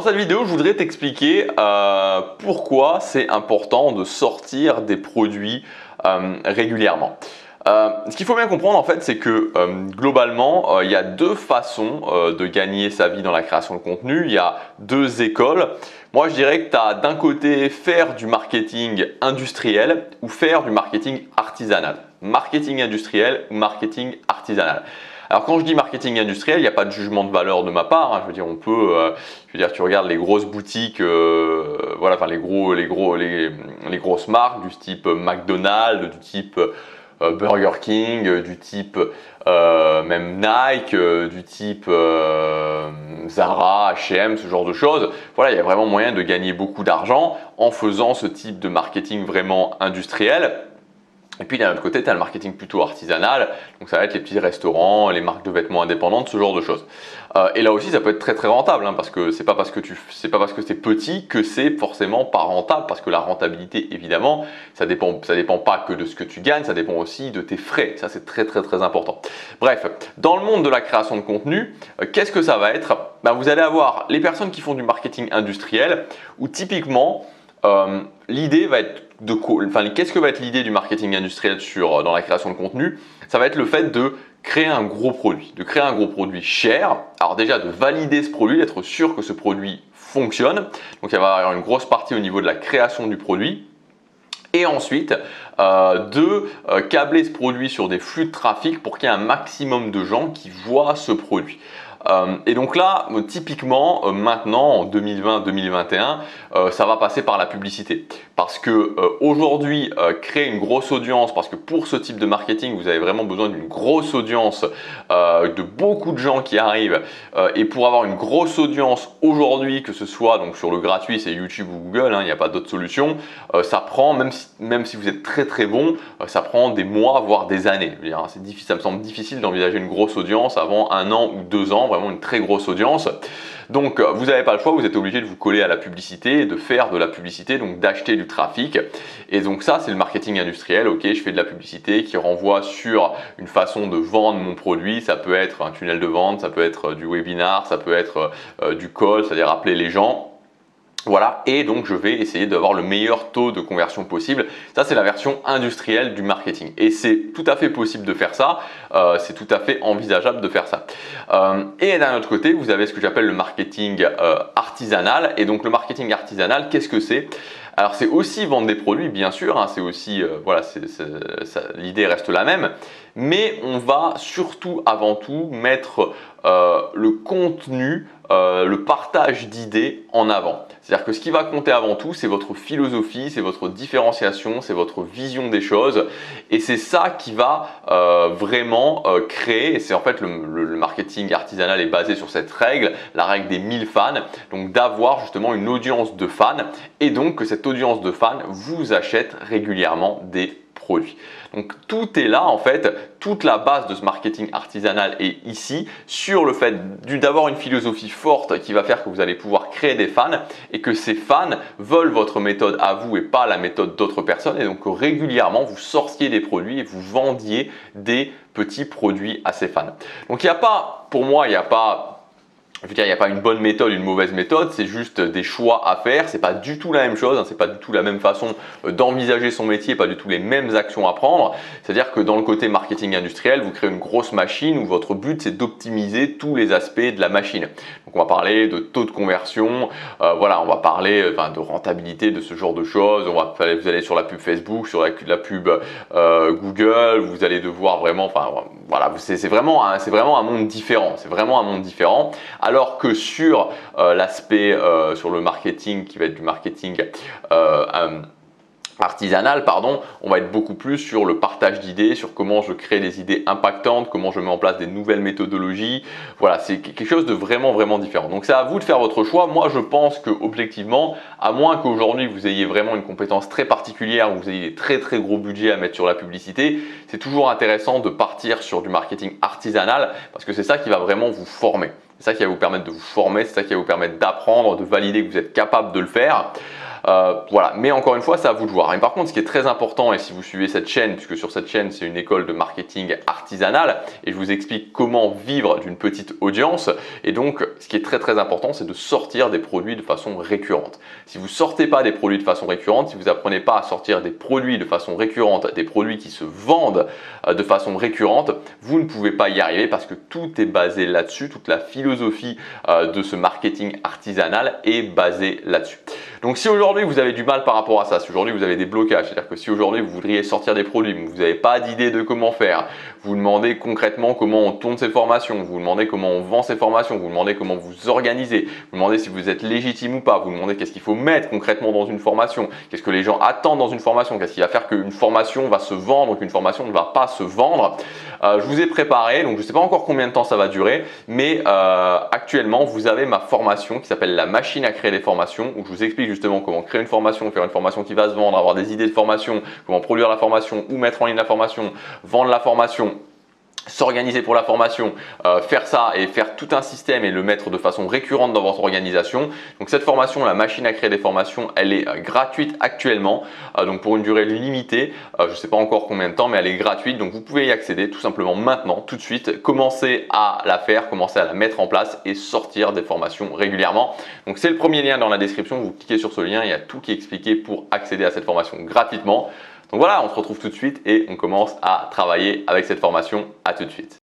cette vidéo, je voudrais t'expliquer pourquoi c'est important de sortir des produits régulièrement. Ce qu'il faut bien comprendre en fait, c'est que globalement, il y a deux façons de gagner sa vie dans la création de contenu. Il y a deux écoles. Moi, je dirais que tu as d'un côté faire du marketing industriel ou faire du marketing artisanal. Marketing industriel ou marketing artisanal. Alors quand je dis marketing industriel, il n'y a pas de jugement de valeur de ma part. Hein. Je veux dire, on peut, tu regardes les grosses boutiques, voilà, enfin les grosses marques du type McDonald's, du type Burger King, du type même Nike, du type Zara, H&M, ce genre de choses. Voilà, il y a vraiment moyen de gagner beaucoup d'argent en faisant ce type de marketing vraiment industriel. Et puis d'un autre côté, tu as le marketing plutôt artisanal, donc ça va être les petits restaurants, les marques de vêtements indépendantes, ce genre de choses. Et là aussi, ça peut être très très rentable, hein, parce que c'est pas parce que c'est petit que c'est forcément pas rentable, parce que la rentabilité, évidemment, ça dépend pas que de ce que tu gagnes, ça dépend aussi de tes frais. Ça, c'est très très très important. Bref, dans le monde de la création de contenu, qu'est-ce que ça va être? Vous allez avoir les personnes qui font du marketing industriel, où typiquement, l'idée va être qu'est-ce que va être l'idée du marketing industriel dans la création de contenu? Ça va être le fait de créer un gros produit, de créer un gros produit cher. Alors déjà de valider ce produit, d'être sûr que ce produit fonctionne. Donc il va y avoir une grosse partie au niveau de la création du produit. Et ensuite, de câbler ce produit sur des flux de trafic pour qu'il y ait un maximum de gens qui voient ce produit. Et donc là, typiquement, maintenant, en 2020-2021, ça va passer par la publicité. Parce que aujourd'hui, créer une grosse audience, parce que pour ce type de marketing, vous avez vraiment besoin d'une grosse audience, de beaucoup de gens qui arrivent. Et pour avoir une grosse audience aujourd'hui, que ce soit donc sur le gratuit, c'est YouTube ou Google, hein, il n'y a pas d'autre solution, ça prend, même si vous êtes très très bon, ça prend des mois, voire des années. Je veux dire, ça me semble difficile d'envisager une grosse audience avant 1 an ou 2 ans, vraiment une très grosse audience. Donc vous n'avez pas le choix, vous êtes obligé de vous coller à la publicité, de faire de la publicité, donc d'acheter du trafic. Et donc ça, c'est le marketing industriel. Ok, je fais de la publicité qui renvoie sur une façon de vendre mon produit. Ça peut être un tunnel de vente, ça peut être du webinar, ça peut être du call, c'est-à-dire appeler les gens. Voilà, et donc je vais essayer d'avoir le meilleur taux de conversion possible. Ça, c'est la version industrielle du marketing. Et c'est tout à fait possible de faire ça, c'est tout à fait envisageable de faire ça. Et d'un autre côté, vous avez ce que j'appelle le marketing artisanal. Et donc le marketing artisanal, qu'est-ce que c'est? Alors c'est aussi vendre des produits, bien sûr, hein, c'est aussi, voilà, l'idée reste la même. Mais on va surtout, avant tout, mettre le contenu, le partage d'idées en avant. C'est-à-dire que ce qui va compter avant tout, c'est votre philosophie, c'est votre différenciation, c'est votre vision des choses. Et c'est ça qui va vraiment créer, et c'est en fait le marketing artisanal est basé sur cette règle, la règle des 1000 fans. Donc d'avoir justement une audience de fans et donc que cette audience de fans vous achète régulièrement des produits. Donc tout est là en fait, toute la base de ce marketing artisanal est ici sur le fait d'avoir une philosophie forte qui va faire que vous allez pouvoir créer des fans et que ces fans veulent votre méthode à vous et pas la méthode d'autres personnes et donc régulièrement vous sortiez des produits et vous vendiez des petits produits à ces fans. Donc il n'y a pas, pour moi, il n'y a pas une bonne méthode, une mauvaise méthode, c'est juste des choix à faire. C'est pas du tout la même chose, hein, c'est pas du tout la même façon d'envisager son métier, pas du tout les mêmes actions à prendre. C'est-à-dire que dans le côté marketing industriel, vous créez une grosse machine où votre but c'est d'optimiser tous les aspects de la machine. Donc on va parler de taux de conversion, voilà, on va parler de rentabilité, de ce genre de choses. Vous allez sur la pub Facebook, sur la pub Google, vous allez devoir vraiment, voilà, c'est vraiment un monde différent. C'est vraiment un monde différent. Alors que sur l'aspect, sur le marketing qui va être du marketing artisanal, on va être beaucoup plus sur le partage d'idées, sur comment je crée des idées impactantes, comment je mets en place des nouvelles méthodologies. Voilà, c'est quelque chose de vraiment vraiment différent. Donc c'est à vous de faire votre choix. Moi je pense que objectivement, à moins qu'aujourd'hui vous ayez vraiment une compétence très particulière, vous ayez des très très gros budgets à mettre sur la publicité, c'est toujours intéressant de partir sur du marketing artisanal parce que c'est ça qui va vraiment vous former. C'est ça qui va vous permettre de vous former, c'est ça qui va vous permettre d'apprendre, de valider que vous êtes capable de le faire. Voilà, mais encore une fois, c'est à vous de voir. Et par contre, ce qui est très important, et si vous suivez cette chaîne, puisque sur cette chaîne, c'est une école de marketing artisanale, et je vous explique comment vivre d'une petite audience, et donc, ce qui est très très important, c'est de sortir des produits de façon récurrente. Si vous ne sortez pas des produits de façon récurrente, si vous n'apprenez pas à sortir des produits de façon récurrente, des produits qui se vendent de façon récurrente, vous ne pouvez pas y arriver parce que tout est basé là-dessus, toute la philosophie de ce marketing artisanal est basée là-dessus. Donc si aujourd'hui vous avez du mal par rapport à ça, si aujourd'hui vous avez des blocages, c'est-à-dire que si aujourd'hui vous voudriez sortir des produits, mais vous n'avez pas d'idée de comment faire, vous vous demandez concrètement comment on tourne ces formations, vous vous demandez comment on vend ces formations, vous vous demandez comment vous organisez, vous vous demandez si vous êtes légitime ou pas, vous vous demandez qu'est-ce qu'il faut mettre concrètement dans une formation, qu'est-ce que les gens attendent dans une formation, qu'est-ce qui va faire qu'une formation va se vendre ou qu'une formation ne va pas se vendre. Je vous ai préparé, donc je ne sais pas encore combien de temps ça va durer, mais actuellement vous avez ma formation qui s'appelle la machine à créer des formations, où je vous explique justement comment créer une formation, faire une formation qui va se vendre, avoir des idées de formation, comment produire la formation ou mettre en ligne la formation, vendre la formation, s'organiser pour la formation, faire ça et faire tout un système et le mettre de façon récurrente dans votre organisation. Donc cette formation, la machine à créer des formations, elle est gratuite actuellement, donc pour une durée limitée, je ne sais pas encore combien de temps, mais elle est gratuite, donc vous pouvez y accéder tout simplement maintenant, tout de suite, commencez à la faire, commencez à la mettre en place et sortir des formations régulièrement. Donc c'est le premier lien dans la description, vous cliquez sur ce lien, il y a tout qui est expliqué pour accéder à cette formation gratuitement. Donc voilà, on se retrouve tout de suite et on commence à travailler avec cette formation. À tout de suite.